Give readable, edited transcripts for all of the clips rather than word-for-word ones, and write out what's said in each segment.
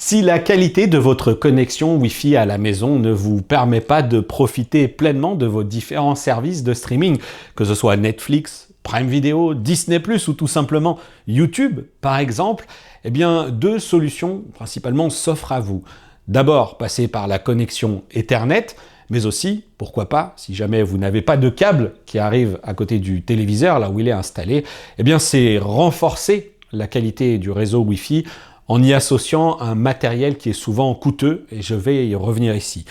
Si la qualité de votre connexion Wi-Fi à la maison ne vous permet pas de profiter pleinement de vos différents services de streaming, que ce soit Netflix, Prime Video, Disney+, ou tout simplement YouTube, par exemple, eh bien, deux solutions principalement s'offrent à vous. D'abord, passer par la connexion Ethernet, mais aussi, pourquoi pas, si jamais vous n'avez pas de câble qui arrive à côté du téléviseur, là où il est installé, eh bien, c'est renforcer la qualité du réseau Wi-Fi en y associant un matériel qui est souvent coûteux, et je vais y revenir ici.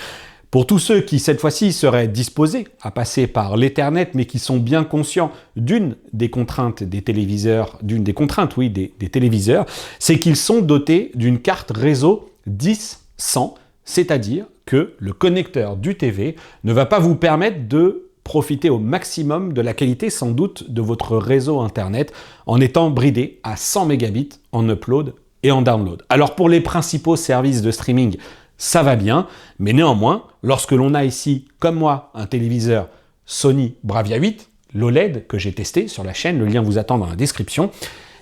Pour tous ceux qui, cette fois-ci, seraient disposés à passer par l'Ethernet, mais qui sont bien conscients d'une des contraintes des téléviseurs, des téléviseurs, c'est qu'ils sont dotés d'une carte réseau 10-100, c'est-à-dire que le connecteur du TV ne va pas vous permettre de profiter au maximum de la qualité sans doute de votre réseau Internet en étant bridé à 100 mégabits en upload et en download. Alors pour les principaux services de streaming, ça va bien, mais néanmoins, lorsque l'on a ici, comme moi, un téléviseur Sony Bravia 8, l'OLED que j'ai testé sur la chaîne, le lien vous attend dans la description,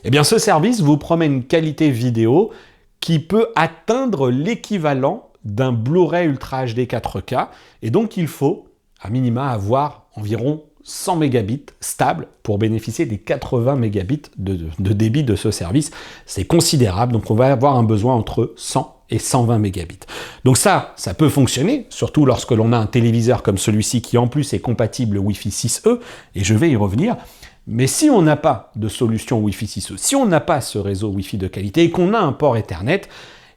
eh bien ce service vous promet une qualité vidéo qui peut atteindre l'équivalent d'un Blu-ray Ultra HD 4K, et donc il faut, à minima, avoir environ 100 mégabits stables pour bénéficier des 80 mégabits de débit de ce service. C'est considérable, donc on va avoir un besoin entre 100 et 120 mégabits. Donc ça peut fonctionner, surtout lorsque l'on a un téléviseur comme celui-ci qui en plus est compatible Wi-Fi 6E, et je vais y revenir. Mais si on n'a pas de solution Wi-Fi 6E, si on n'a pas ce réseau Wi-Fi de qualité et qu'on a un port Ethernet,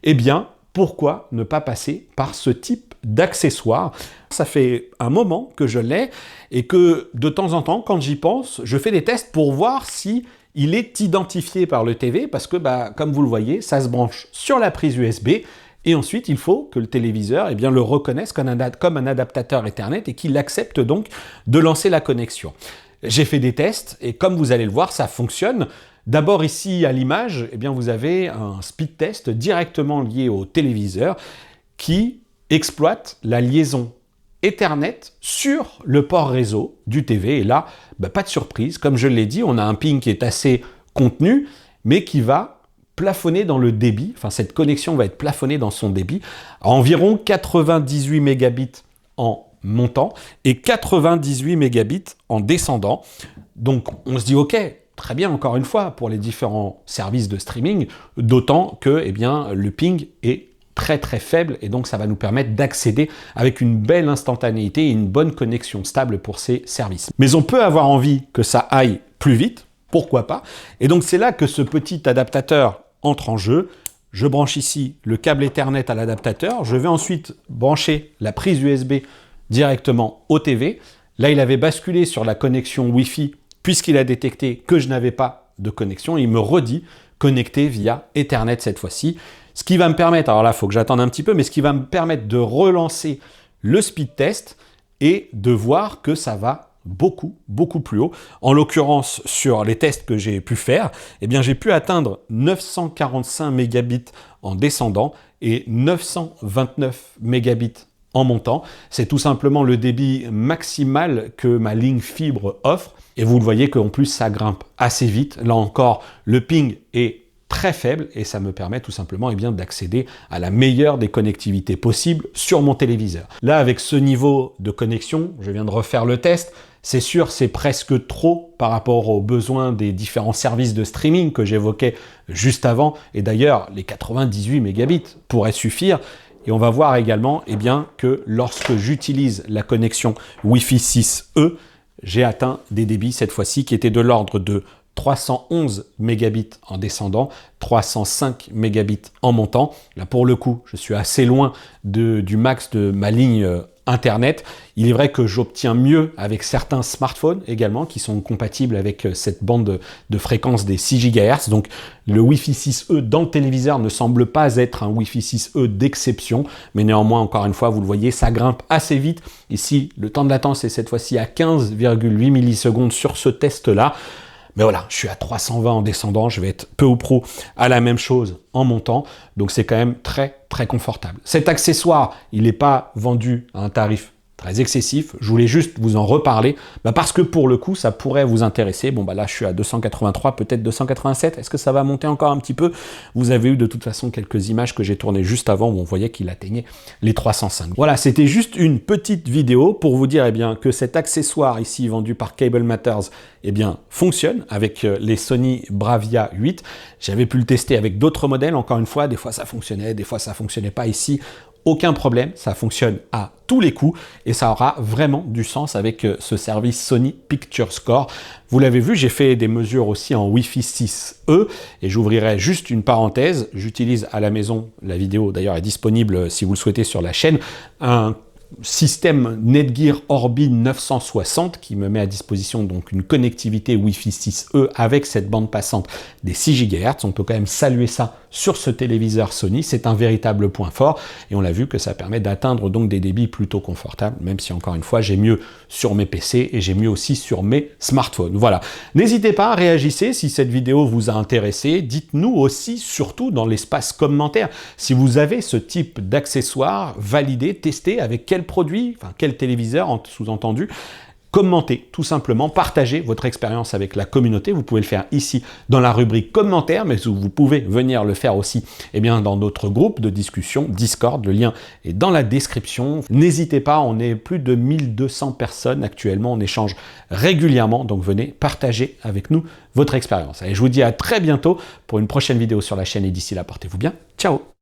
eh bien, pourquoi ne pas passer par ce type d'accessoire? Ça fait un moment que je l'ai et que de temps en temps, quand j'y pense, je fais des tests pour voir si il est identifié par le TV parce que, comme vous le voyez, ça se branche sur la prise USB et ensuite, il faut que le téléviseur le reconnaisse comme un adaptateur Ethernet et qu'il accepte donc de lancer la connexion. J'ai fait des tests et comme vous allez le voir, ça fonctionne. D'abord ici à l'image, vous avez un speed test directement lié au téléviseur qui exploite la liaison Ethernet sur le port réseau du TV. Et là, pas de surprise, comme je l'ai dit, on a un ping qui est assez contenu, mais qui va plafonner dans le débit. Enfin, cette connexion va être plafonnée dans son débit à environ 98 mégabits en montant et 98 mégabits en descendant. Donc, on se dit, ok, très bien, encore une fois, pour les différents services de streaming, d'autant que le ping est très très faible et donc ça va nous permettre d'accéder avec une belle instantanéité et une bonne connexion stable pour ces services. Mais on peut avoir envie que ça aille plus vite, pourquoi pas? Et donc c'est là que ce petit adaptateur entre en jeu. Je branche ici le câble Ethernet à l'adaptateur, je vais ensuite brancher la prise USB directement au TV. Là, il avait basculé sur la connexion Wi-Fi puisqu'il a détecté que je n'avais pas de connexion. Il me redit connecté via Ethernet cette fois-ci. Ce qui va me permettre, alors là, il faut que j'attende un petit peu, mais ce qui va me permettre de relancer le speed test et de voir que ça va beaucoup plus haut. En l'occurrence, sur les tests que j'ai pu faire, j'ai pu atteindre 945 mégabits en descendant et 929 mégabits en montant. C'est tout simplement le débit maximal que ma ligne fibre offre. Et vous le voyez qu'en plus, ça grimpe assez vite. Là encore, le ping est très faible et ça me permet tout simplement d'accéder à la meilleure des connectivités possibles sur mon téléviseur. Là, avec ce niveau de connexion, je viens de refaire le test, c'est sûr, c'est presque trop par rapport aux besoins des différents services de streaming que j'évoquais juste avant. Et d'ailleurs, les 98 mégabits pourraient suffire. Et on va voir également que lorsque j'utilise la connexion Wi-Fi 6E, j'ai atteint des débits cette fois-ci qui étaient de l'ordre de 311 mégabits en descendant, 305 mégabits en montant. Là, pour le coup, je suis assez loin du max de ma ligne Internet. Il est vrai que j'obtiens mieux avec certains smartphones également qui sont compatibles avec cette bande de fréquence des 6 GHz. Donc le Wi-Fi 6E dans le téléviseur ne semble pas être un Wi-Fi 6E d'exception, mais néanmoins, encore une fois, vous le voyez, ça grimpe assez vite. Ici, le temps de latence est cette fois-ci à 15,8 millisecondes sur ce test-là. Mais voilà, je suis à 320 en descendant, je vais être peu ou prou à la même chose en montant, donc c'est quand même très confortable. Cet accessoire, il n'est pas vendu à un tarif très excessif. Je voulais juste vous en reparler parce que pour le coup, ça pourrait vous intéresser. Bon, là, je suis à 283, peut-être 287. Est-ce que ça va monter encore un petit peu? Vous avez eu de toute façon quelques images que j'ai tournées juste avant où on voyait qu'il atteignait les 305. Voilà, c'était juste une petite vidéo pour vous dire que cet accessoire ici vendu par Cable Matters fonctionne avec les Sony Bravia 8. J'avais pu le tester avec d'autres modèles, encore une fois, des fois ça fonctionnait, des fois ça fonctionnait pas ici. Aucun problème, ça fonctionne à tous les coups et ça aura vraiment du sens avec ce service Sony Picture Score. Vous l'avez vu, j'ai fait des mesures aussi en Wi-Fi 6E et j'ouvrirai juste une parenthèse. J'utilise à la maison, la vidéo d'ailleurs est disponible si vous le souhaitez sur la chaîne, un système Netgear Orbi 960 qui me met à disposition donc une connectivité Wi-Fi 6E avec cette bande passante des 6 GHz. On peut quand même saluer ça sur ce téléviseur Sony, c'est un véritable point fort et on l'a vu que ça permet d'atteindre donc des débits plutôt confortables, même si encore une fois j'ai mieux sur mes PC et j'ai mieux aussi sur mes smartphones. Voilà, n'hésitez pas à réagir si cette vidéo vous a intéressé, dites-nous aussi surtout dans l'espace commentaire si vous avez ce type d'accessoire validé, testé, avec quel produit, enfin quel téléviseur sous-entendu. Commentez, tout simplement, partagez votre expérience avec la communauté. Vous pouvez le faire ici dans la rubrique commentaires, mais vous pouvez venir le faire aussi dans notre groupe de discussion Discord. Le lien est dans la description. N'hésitez pas, on est plus de 1200 personnes actuellement, on échange régulièrement, donc venez partager avec nous votre expérience. Allez, je vous dis à très bientôt pour une prochaine vidéo sur la chaîne et d'ici là, portez-vous bien. Ciao!